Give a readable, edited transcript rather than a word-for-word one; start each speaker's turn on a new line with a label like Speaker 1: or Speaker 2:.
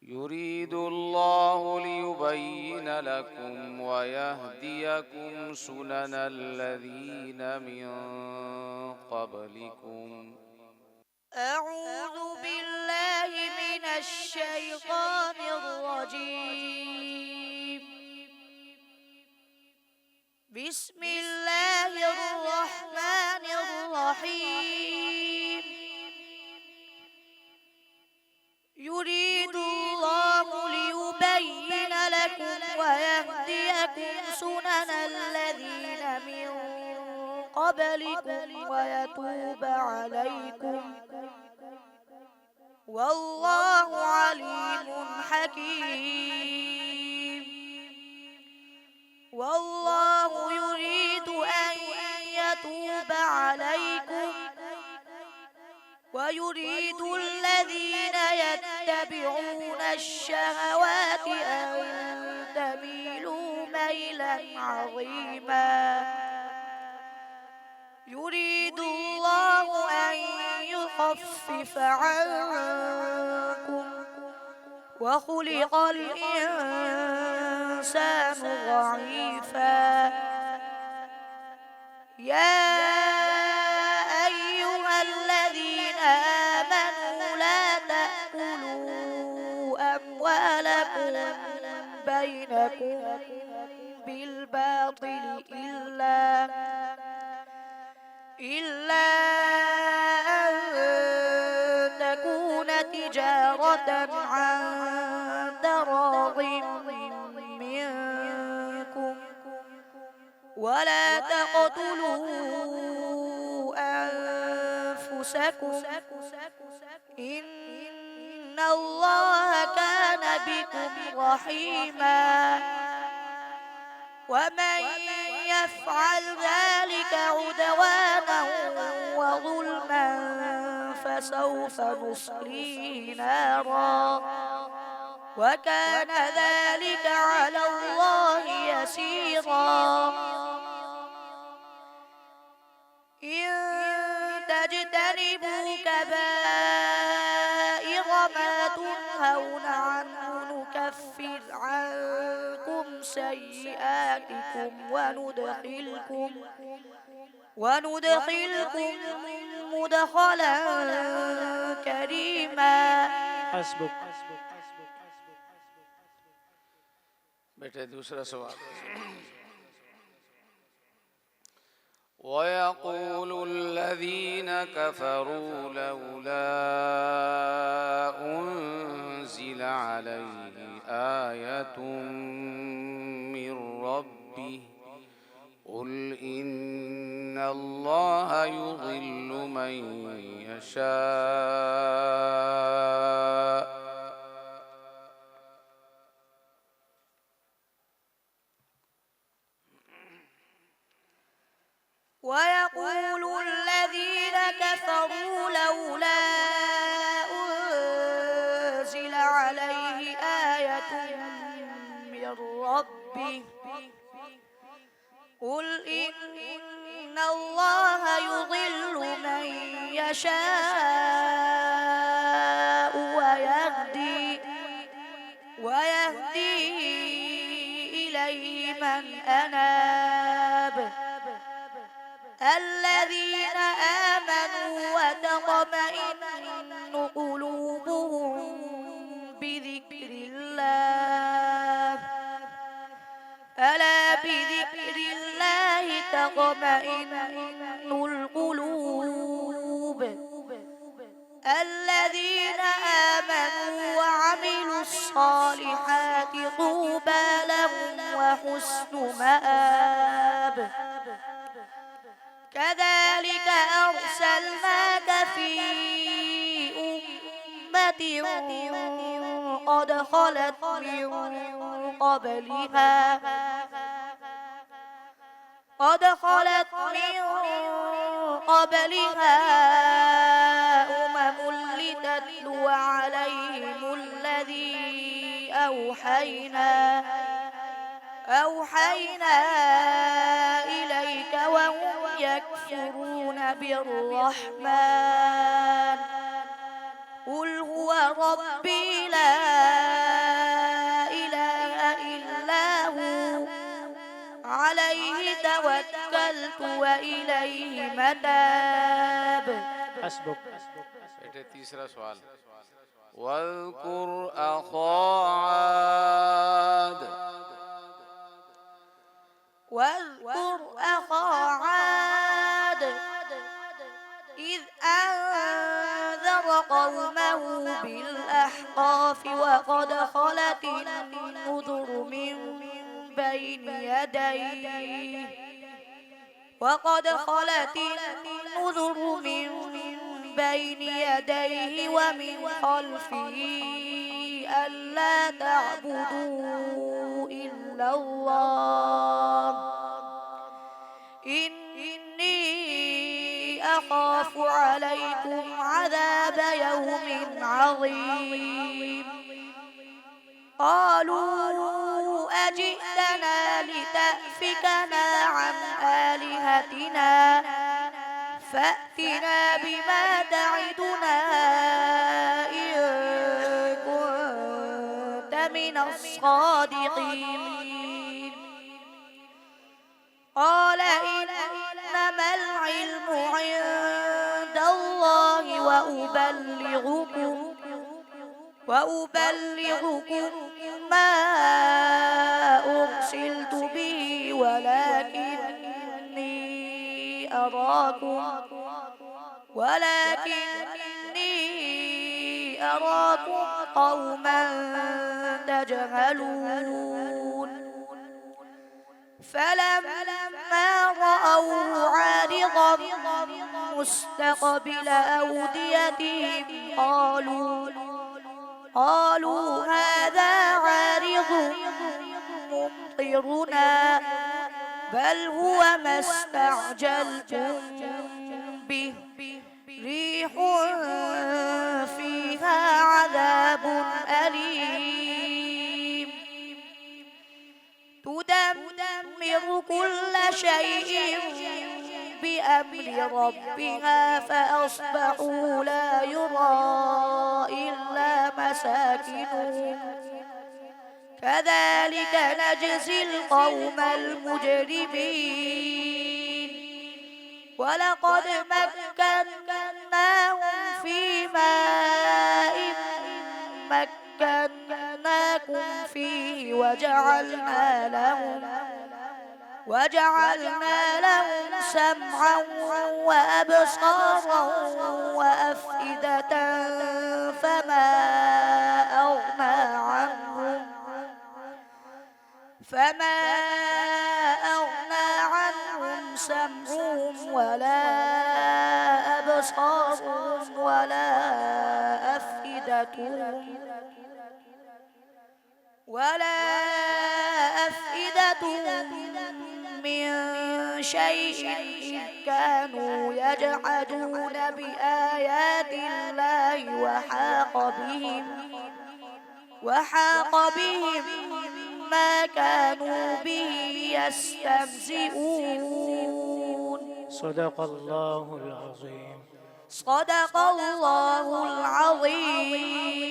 Speaker 1: يريد الله ليبين لكم ويهديكم سنن الذين من قبلكم.
Speaker 2: أعوذ بالله من الشيطان الرجيم. بسم الله الرحمن الرحيم. يريد الله ليبين لكم ويهديكم سنن الذين من قبلكم ويتوب عليكم، والله عليم حكيم. والله يريد أن يتوب عليكم ويريد الذين يتبعون الشهوات أن تميلوا ميلا عظيما. يريد الله أن يخفف عنكم وخلق الإنسان ضعيفا. يا أيها الذين آمنوا لا تأكلوا أموالكم بينكم بالباطل إلا أن تكون تجارة عن تراض منكم، ولا تقتلوا أنفسكم إن الله كان بكم رحيما. ومن يفعل ذلك عدوانا وظلما فسوف نصليه نارا، وكان ذلك على الله يسيرا. إن تجتنبوا كبائر ما تنهون عنه نكفر عنكم سيئاتكم وندخلكم مدخلا كريما.
Speaker 3: حسبك.
Speaker 1: बेटे दूसरा सवाल। ويقول الذين كفروا لولا أنزل عليه آية من ربه قل إن الله يضل من يشاء
Speaker 2: ويقول الذين كفروا لولا أنزل عليه آية من ربه قل إن الله يضل من يشاء ويهدي إليه من أناب. الذين آمنوا وتطمئن قلوبهم بذكر الله ألا بذكر الله تطمئن القلوب. الذين آمنوا وعملوا الصالحات طوبى لهم وحسن مآب. كذلك أرسلناك في أمة قد خلت من قبلها أمم لتتلو عليهم الذي أوحينا إليك وهم يكفرون بالرحمن قل هو ربي لا إليه متاب.
Speaker 3: حسبك.
Speaker 1: बेटे तीसरा सवाल वज़कुर अख़ा आद
Speaker 2: واذكر أخا عاد إذ أنذر قومه بالأحقاف وقد خلت النذر من بين يديه ومن خلفه ألا تعبدوا إلا الله إني أخاف عليكم عذاب يوم عظيم. قالوا أجئتنا لتأفكنا عن آلهتنا فأتنا بما تعدنا إن كنت من الصادقين. قال إنما العلم عند الله وأبلغكم ما أرسلت به ولكني أراكم قوما تجهلون. فلما رأوه عارضا مستقبل أوديتهم قالوا هذا عارض ممطرنا بل هو ما استعجلتم به ريح فيها عذاب أليم تدمر كل شيء بأمر ربها فأصبحوا لا يرى إلا مساكنهم كذلك نجزي القوم المجرمين. ولقد مكناهم في ماء مكناكم فيه وجعلنا لهم سمعا وأبصارا وأفئدة فما أغنى عنهم سمعهم ولا أبصارهم ولا أفئدتهم من شيء كانوا يجحدون بآيات الله وحاق بهم ما كانوا به يستهزئون.
Speaker 3: صدق الله العظيم.
Speaker 2: صدق الله العظيم.